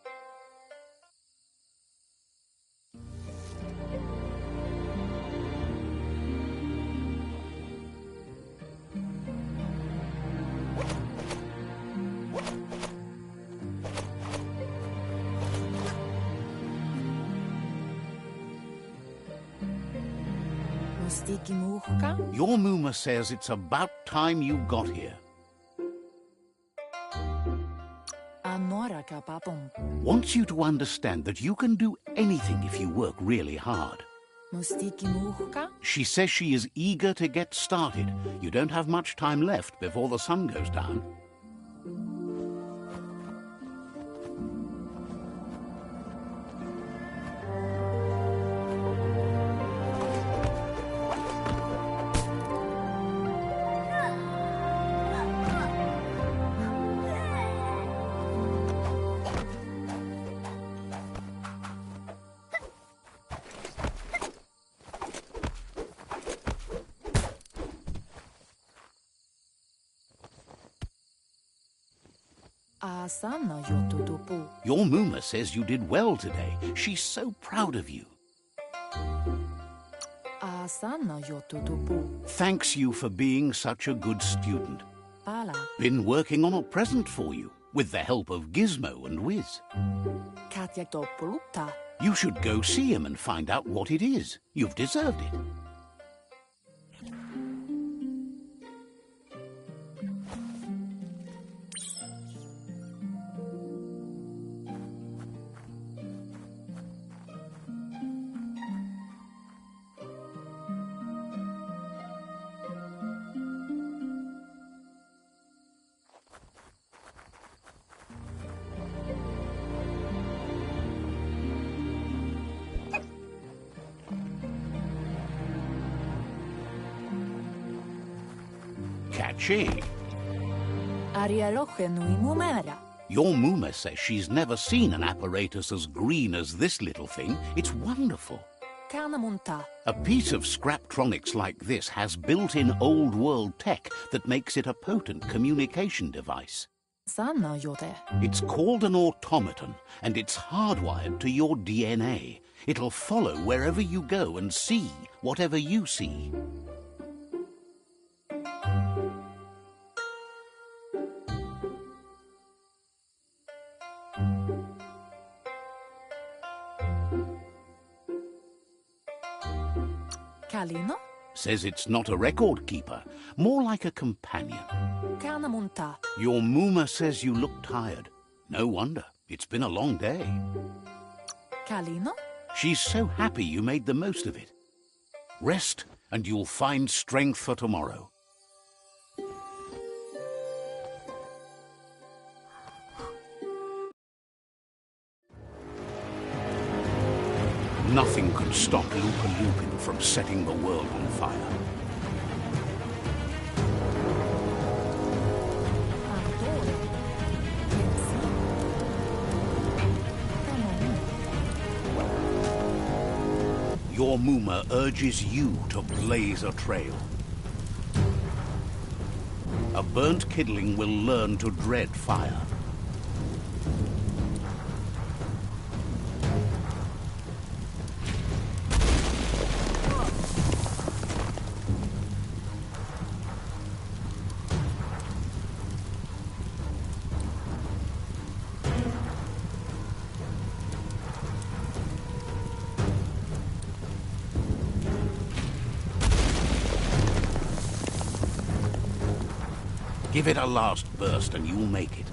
Mustiki muhka? Your Muma says it's about time you got here. Anora ka papom. Wants you to understand that you can do anything if you work really hard. Mustiki muhka? She says she is eager to get started. You don't have much time left before the sun goes down. Asana yotutupu. Your Muma says you did well today. She's so proud of you. Asana yotutupu. Thanks you for being such a good student. Pala. Been working on a present for you, with the help of Gizmo and Wiz. Katyaktopulupta. You should go see him and find out what it is. You've deserved it. Catchy. Arialoche nui mumera. Your Muma says she's never seen an apparatus as green as this little thing. It's wonderful. Kanamunta. A piece of Scraptronics like this has built-in old-world tech that makes it a potent communication device. Sana yote. It's called an automaton, and it's hardwired to your DNA. It'll follow wherever you go and see whatever you see. Kalino? Says it's not a record keeper, more like a companion. Kanamunta. Your Muma says you look tired. No wonder. It's been a long day. Kalino? She's so happy you made the most of it. Rest, and you'll find strength for tomorrow. Nothing could stop Lupa Lupin from setting the world on fire. Antore. Kensi. Kanamunta. Your Muma urges you to blaze a trail. A burnt kidling will learn to dread fire. Give it a last burst and you'll make it.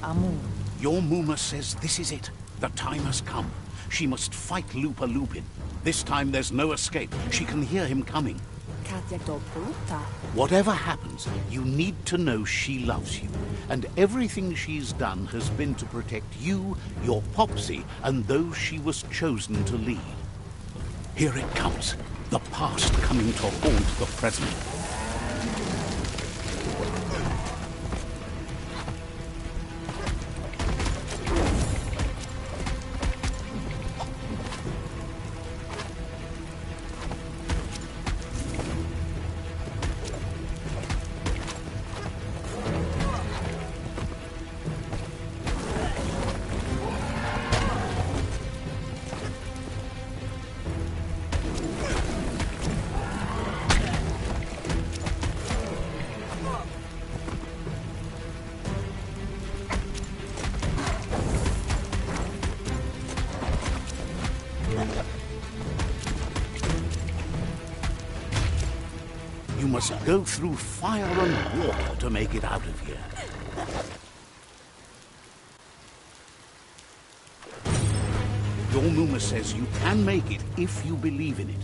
Amu. Your Muma says this is it. The time has come. She must fight Lupa Lupin. This time there's no escape. She can hear him coming. Katja Dobruta. Whatever happens, you need to know she loves you, and everything she's done has been to protect you, your Popsy, and those she was chosen to lead. Here it comes, the past coming to haunt the present. You must go through fire and water to make it out of here. Your Muma says you can make it if you believe in it.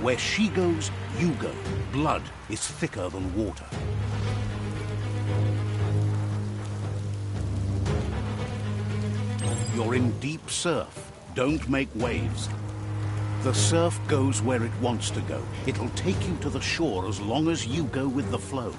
Where she goes, you go. Blood is thicker than water. You're in deep surf. Don't make waves. The surf goes where it wants to go. It'll take you to the shore as long as you go with the flow.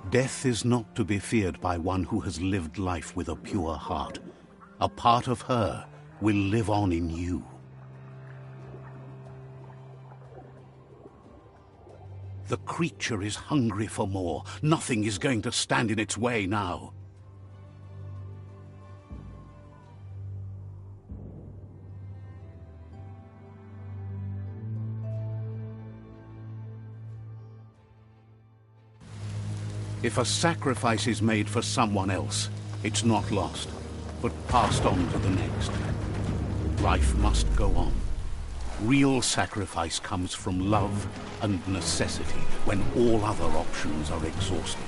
Death is not to be feared by one who has lived life with a pure heart. A part of her will live on in you. The creature is hungry for more. Nothing is going to stand in its way now. If a sacrifice is made for someone else, it's not lost, but passed on to the next. Life must go on. Real sacrifice comes from love and necessity when all other options are exhausted.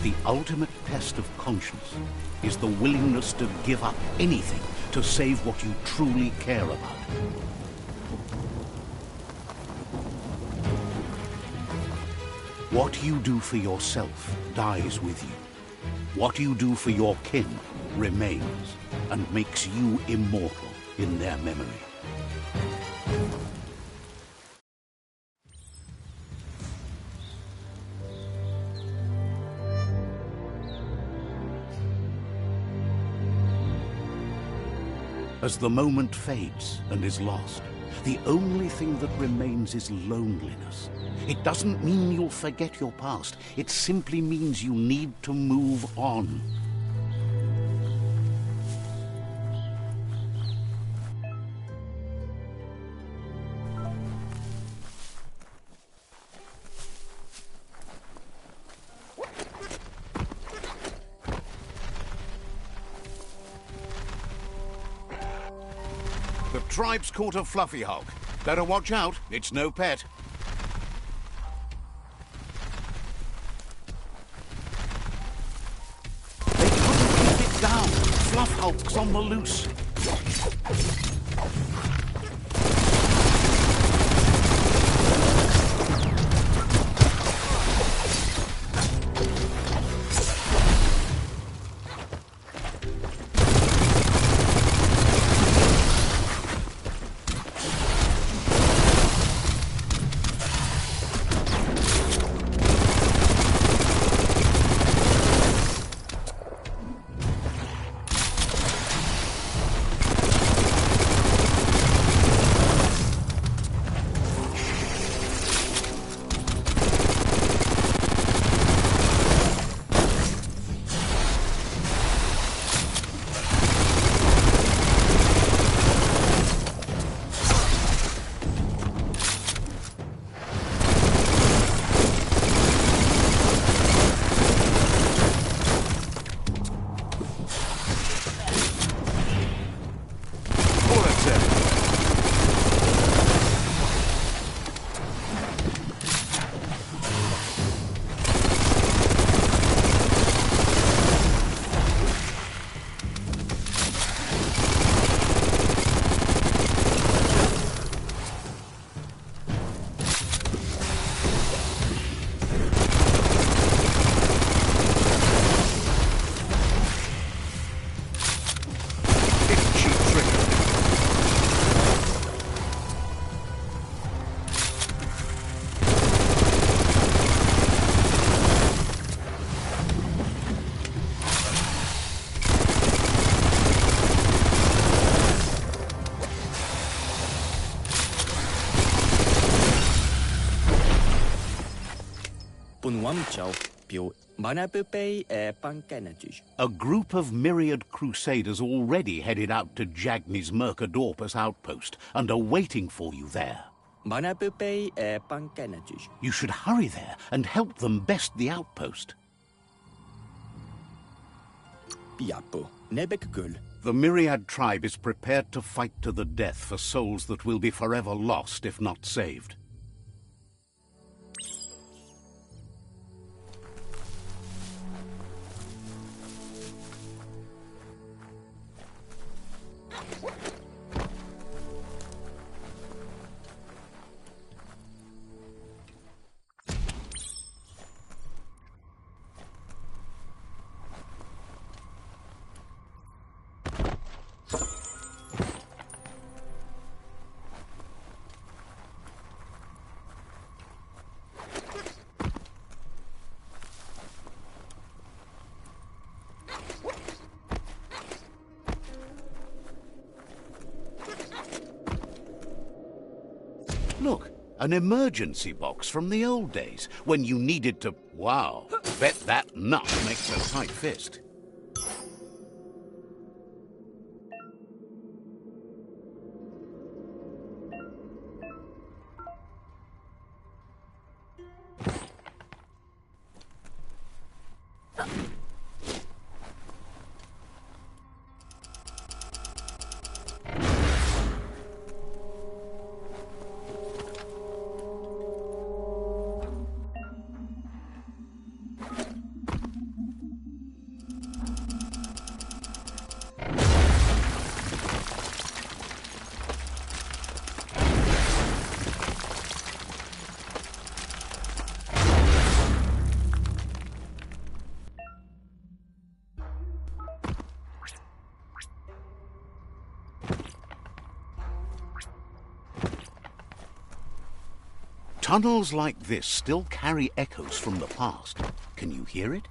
The ultimate test of conscience is the willingness to give up anything to save what you truly care about. What you do for yourself dies with you. What you do for your kin remains and makes you immortal in their memory. As the moment fades and is lost, the only thing that remains is loneliness. It doesn't mean you'll forget your past. It simply means you need to move on. The tribe's caught a fluffy hog. Better watch out, it's no pet. They couldn't keep it down. Fluff hulk's on the loose. A group of myriad crusaders already headed out to Jagni's Mercadorpus outpost and are waiting for you there. You should hurry there and help them best the outpost. The Myriad tribe is prepared to fight to the death for souls that will be forever lost if not saved. Look, an emergency box from the old days, when you needed to... Wow, bet that nut makes a tight fist. Tunnels like this still carry echoes from the past. Can you hear it?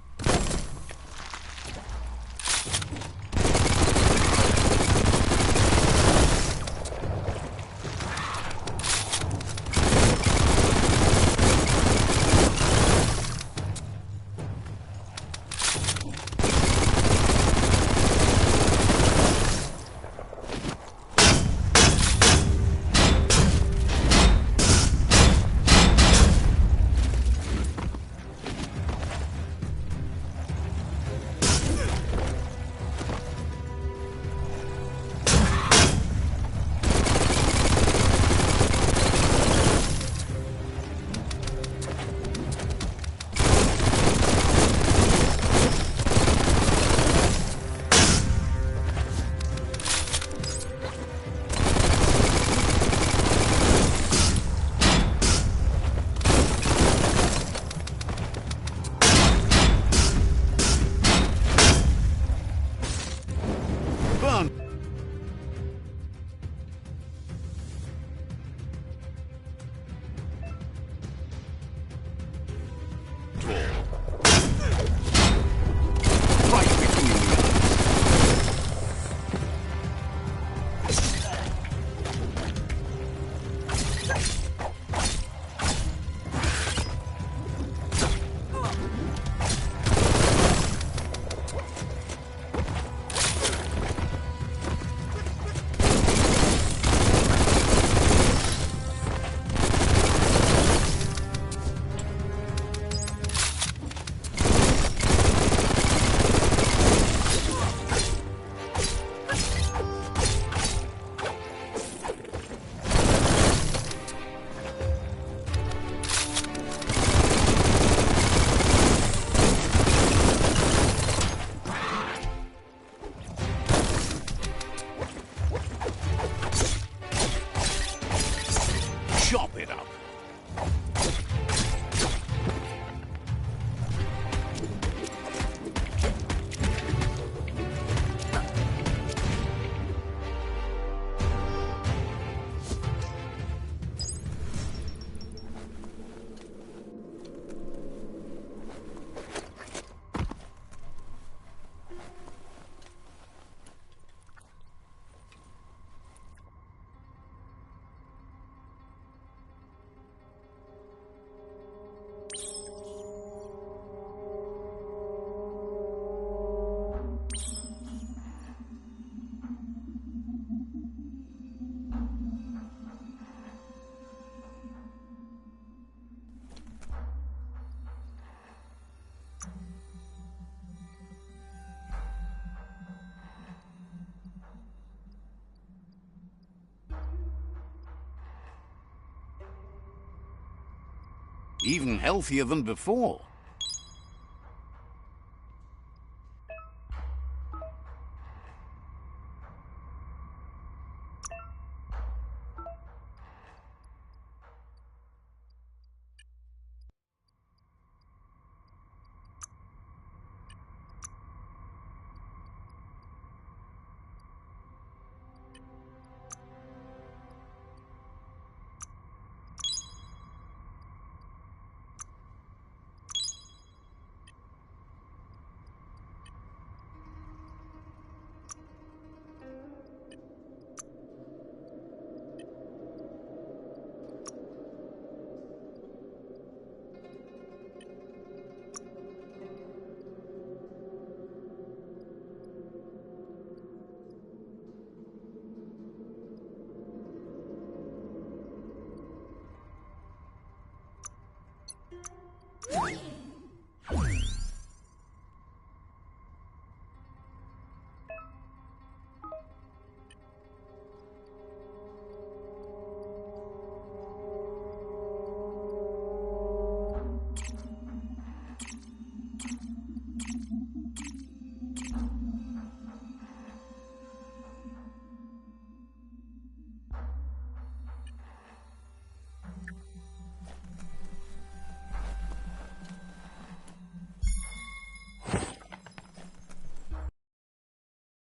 Even healthier than before.